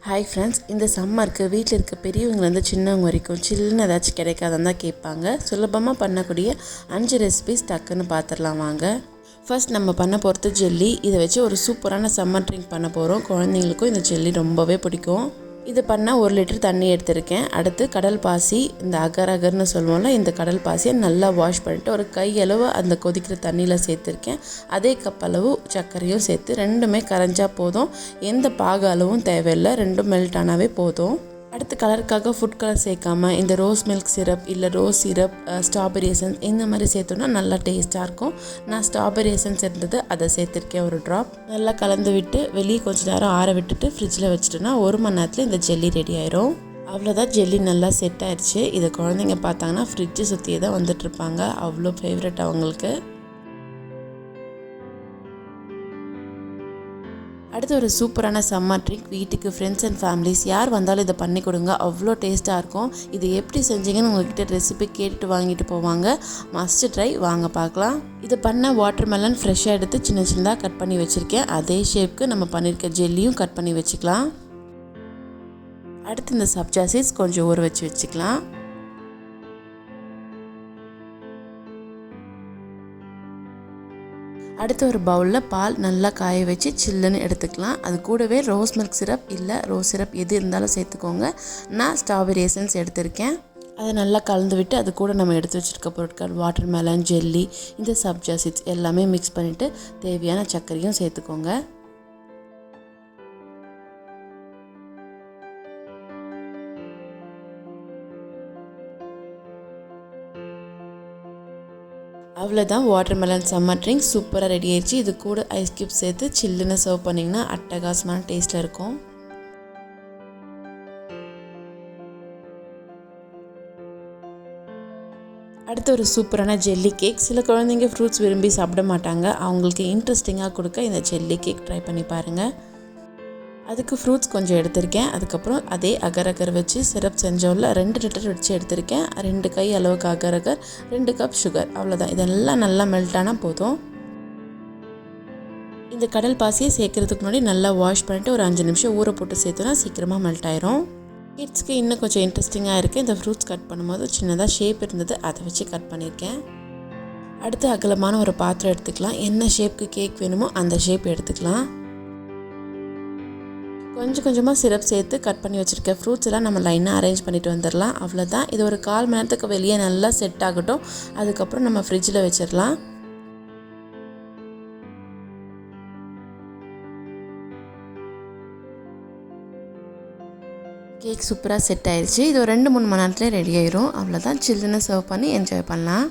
Hi friends, இந்த சம்மருக்கு வீட்டில் இருக்க பெரியவங்கலேருந்து சின்னவங்க வரைக்கும் சில்லுன்னு ஏதாச்சும் கிடைக்காதான் தான் கேட்பாங்க. சுலபமாக பண்ணக்கூடிய 5 ரெசிபிஸ் டக்குன்னு பார்த்துடலாம் வாங்க. ஃபர்ஸ்ட் நம்ம பண்ண போகிறது ஜெல்லி. இதை வச்சு ஒரு சூப்பரான சம்மர் ட்ரிங்க் பண்ண போகிறோம். குழந்தைங்களுக்கும் இந்த ஜெல்லி ரொம்பவே பிடிக்கும். இது பண்ணால் 1 லிட்டர் தண்ணி எடுத்திருக்கேன். அடுத்து கடல் பாசி, இந்த அகர் அகர்னு சொல்லுவோம்ல, இந்த கடல் பாசியை நல்லா வாஷ் பண்ணிவிட்டு ஒரு கையளவு அந்த கொதிக்கிற தண்ணியில் சேர்த்துருக்கேன். அதே கப் அளவு சர்க்கரையும் சேர்த்து ரெண்டுமே கரைஞ்சா போதும். எந்த பாகு அளவும் தேவையில்லை, ரெண்டும் மெல்ட் ஆனாவே போதும். அடுத்து கலருக்காக ஃபுட் கலர் சேர்க்காம இந்த ரோஸ் மில்க் சிரப் இல்லை ரோஸ் சிரப், ஸ்ட்ராபெரி எசன்ஸ் இந்த மாதிரி சேர்த்தோன்னா நல்லா டேஸ்ட்டாக இருக்கும். நான் ஸ்ட்ராபெரி எசன்ஸ் இருந்தது, அதை சேர்த்துருக்கேன் ஒரு ட்ராப். நல்லா கலந்து விட்டு வெளியே கொஞ்சம் நேரம் ஆற விட்டுட்டு ஃப்ரிட்ஜில் வச்சுட்டோன்னா 1 மணி நேரத்தில் இந்த ஜெல்லி ரெடி ஆயிரும். அவ்வளோதான், ஜெல்லி நல்லா செட் ஆயிடுச்சு. இதை குழந்தைங்க பார்த்தாங்கன்னா ஃப்ரிட்ஜு சுற்றியே தான் வந்துட்டுருப்பாங்க. அவ்வளோ ஃபேவரட் அவங்களுக்கு. அடுத்து ஒரு சூப்பரான சம்மர் ட்ரிங்க். வீட்டுக்கு ஃப்ரெண்ட்ஸ் அண்ட் ஃபேமிலிஸ் யார் வந்தாலும் இதை பண்ணி கொடுங்க, அவ்வளோ டேஸ்ட்டாக இருக்கும். இது எப்படி செஞ்சீங்கன்னு உங்கள்கிட்ட ரெசிபி கேட்டுட்டு வாங்கிட்டு போவாங்க. மஸ்ட் ட்ரை, வாங்க பார்க்கலாம். இது பண்ண வாட்டர்மெலன் ஃப்ரெஷ்ஷாக எடுத்து சின்ன சின்னதாக கட் பண்ணி வச்சுருக்கேன். அதே ஷேப்க்கு நம்ம பண்ணியிருக்க ஜெல்லியும் கட் பண்ணி வச்சுக்கலாம். அடுத்து இந்த சப்ஜா சீட்ஸ் கொஞ்சம் ஊற வச்சு வச்சுக்கலாம். அடுத்து ஒரு பவுலில் பால் நல்லா காய வச்சு சில்லுன்னு எடுத்துக்கலாம். அது கூடவே ரோஸ் மில்க் சிரப் இல்லை ரோஸ் சிரப் எது இருந்தாலும் சேர்த்துக்கோங்க. நான் ஸ்ட்ராபெரி எசன்ஸ் எடுத்திருக்கேன். அதை நல்லா கலந்து விட்டு அது கூட நம்ம எடுத்து வச்சுருக்க பொருட்கள் வாட்டர்மெலன், ஜெல்லி, இந்த சப்ஜா சீட்ஸ் எல்லாமே மிக்ஸ் பண்ணிவிட்டு தேவையான சர்க்கரையும் சேர்த்துக்கோங்க. அவ்வளோதான், வாட்டர்மெலன் சம்மர் ட்ரிங்க் சூப்பராக ரெடி ஆயிடுச்சு. இது கூட ஐஸ் க்யூப் சேர்த்து சில்லுன்னு சர்வ் பண்ணிங்கன்னா அட்டகாசமான டேஸ்ட்டில் இருக்கும். அடுத்து ஒரு சூப்பரான ஜெல்லி கேக். சில குழந்தைங்க ஃப்ரூட்ஸ் விரும்பி சாப்பிட மாட்டாங்க. அவங்களுக்கு இன்ட்ரெஸ்டிங்காக கொடுக்க இந்த ஜெல்லி கேக் ட்ரை பண்ணி பாருங்கள். அதுக்கு ஃப்ரூட்ஸ் கொஞ்சம் எடுத்திருக்கேன். அதுக்கப்புறம் அதே அகர் அகர் வச்சு சிரப் செஞ்சோம்ல, 2 லிட்டர் வச்சு எடுத்திருக்கேன். 2 கை அளவுக்கு அகர் அகர், 2 கப் சுகர். அவ்வளோதான், இதெல்லாம் நல்லா மெல்ட் ஆனால் போதும். இந்த கடல் பாசியை சேர்க்கறதுக்கு முன்னாடி நல்லா வாஷ் பண்ணிட்டு ஒரு 5 நிமிஷம் ஊற போட்டு சேர்த்தோன்னா சீக்கிரமாக மெல்ட் ஆயிரும். கிட்ஸ்க்கு இன்னும் கொஞ்சம் இன்ட்ரெஸ்டிங்காக இருக்குது. இந்த ஃப்ரூட்ஸ் கட் பண்ணும்போது சின்னதாக ஷேப் இருந்தது, அதை வச்சு கட் பண்ணியிருக்கேன். அடுத்து அகலமான ஒரு பாத்திரம் எடுத்துக்கலாம். என்ன ஷேப்புக்கு கேக் வேணுமோ அந்த ஷேப் எடுத்துக்கலாம். கொஞ்சம் கொஞ்சமாக சிரப் சேர்த்து கட் பண்ணி வச்சுருக்க ஃப்ரூட்ஸ் எல்லாம் நம்ம லைனாக அரேஞ்ச் பண்ணிட்டு வந்துடலாம். அவ்வளோதான், இது ஒரு 1/4 மணி நேரத்துக்கு வெளியே நல்லா செட் ஆகட்டும். அதுக்கப்புறம் நம்ம ஃப்ரிட்ஜில் வச்சிடலாம். கேக் சூப்பராக செட் ஆயிடுச்சு. இது ஒரு 2-3 மணி நேரத்துலேயே ரெடி ஆயிரும். அவ்வளோதான், சில்லுன்னு சர்வ் பண்ணி என்ஜாய் பண்ணலாம்.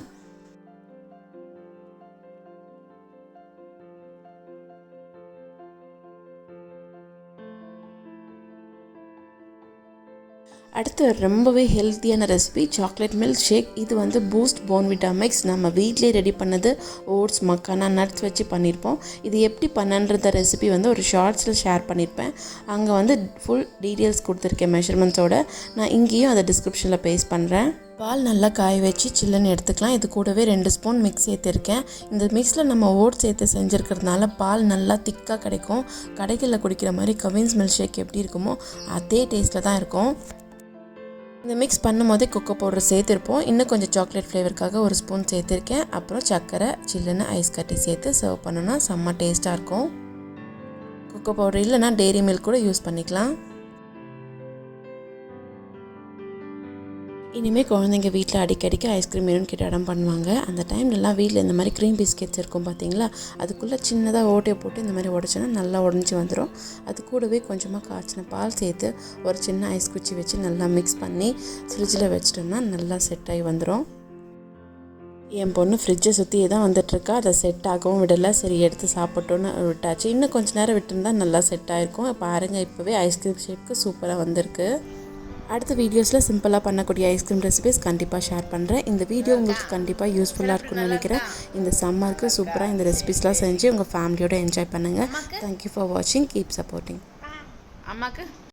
அடுத்து ரொம்பவே ஹெல்த்தியான ரெசிபி சாக்லேட் மில்க் ஷேக். இது வந்து பூஸ்ட் போர்ன்விட்டா மிக்ஸ் நம்ம வீட்டிலே ரெடி பண்ணது. ஓட்ஸ், மக்கானா, நட்ஸ் வச்சு பண்ணியிருப்போம். இது எப்படி பண்ணன்றத ரெசிபி வந்து ஒரு ஷார்ட்ஸில் ஷேர் பண்ணியிருப்பேன். அங்கே வந்து ஃபுல் டீட்டெயில்ஸ் கொடுத்துருக்கேன் மெஷர்மெண்ட்ஸோட. நான் இங்கேயும் அதை டிஸ்கிரிப்ஷனில் பேஸ்ட் பண்ணுறேன். பால் நல்லா காய வச்சு சில்லுன்னு எடுத்துக்கலாம். இது கூடவே 2 ஸ்பூன் மிக்ஸ் சேர்த்துருக்கேன். இந்த மிக்ஸில் நம்ம ஓட்ஸ் சேர்த்து செஞ்சுருக்கிறதுனால பால் நல்லா திக்காக கிடைக்கும். கடைகளில் குடிக்கிற மாதிரி கவின்ஸ் மில்க் ஷேக் எப்படி இருக்குமோ அதே டேஸ்ட்டில் தான் இருக்கும். இந்த மிக்ஸ் பண்ணும் போதே கொக்கோ பவுடர் சேர்த்துருப்போம். இன்னும் கொஞ்சம் சாக்லேட் ஃப்ளேவருக்காக 1 ஸ்பூன் சேர்த்துருக்கேன். அப்புறம் சர்க்கரை, சில்லுன்னு ஐஸ் கட்டி சேர்த்து சர்வ் பண்ணோன்னா செம்ம டேஸ்ட்டாக இருக்கும். கொக்கோ பவுடர் இல்லைன்னா டெய்ரி மில்க் கூட யூஸ் பண்ணிக்கலாம். இனிமேல் குழந்தைங்க வீட்டில் அடிக்கடிக்கு ஐஸ்கிரீம் வேணும்னு கேட்டு அடம் பண்ணுவாங்க. அந்த டைம்லலாம் வீட்டில் இந்த மாதிரி க்ரீம் பிஸ்கெட்ஸ் இருக்கும் பார்த்தீங்களா, அதுக்குள்ளே சின்னதாக ஓட்டையை போட்டு இந்த மாதிரி உடச்சோன்னா நல்லா உடஞ்சி வந்துடும். அது கூடவே கொஞ்சமாக காய்ச்சின பால் சேர்த்து ஒரு சின்ன ஐஸ் குச்சி வச்சு நல்லா மிக்ஸ் பண்ணி ஃப்ரிட்ஜில் வச்சிட்டோம்னா நல்லா செட் ஆகி வந்துடும். என் பொண்ணு ஃப்ரிட்ஜை சுற்றியே தான் வந்துட்டுருக்கா. அதை செட் ஆகவும் விடலை. சரி, எடுத்து சாப்பிட்டோன்னு விட்டாச்சு. இன்னும் கொஞ்சம் நேரம் விட்டுருந்தா நல்லா செட் ஆகிருக்கும். பாருங்கள், இப்போவே ஐஸ்கிரீம் ஷேப்புக்கு சூப்பராக வந்திருக்கு. அடுத்த வீடியோஸில் சிம்பிளாக பண்ணக்கூடிய ஐஸ்கிரீம் ரெசிபிஸ் கண்டிப்பாக ஷேர் பண்ணுறேன். இந்த வீடியோ உங்களுக்கு கண்டிப்பாக யூஸ்ஃபுல்லாக இருக்கும்னு நினைக்கிறேன். இந்த சம்மருக்கு சூப்பராக இந்த ரெசிபிஸ்லாம் செஞ்சு உங்கள் ஃபேமிலியோடு என்ஜாய் பண்ணுங்கள். தேங்க்யூ ஃபார் வாட்சிங். Keep supporting. அம்மாக்கு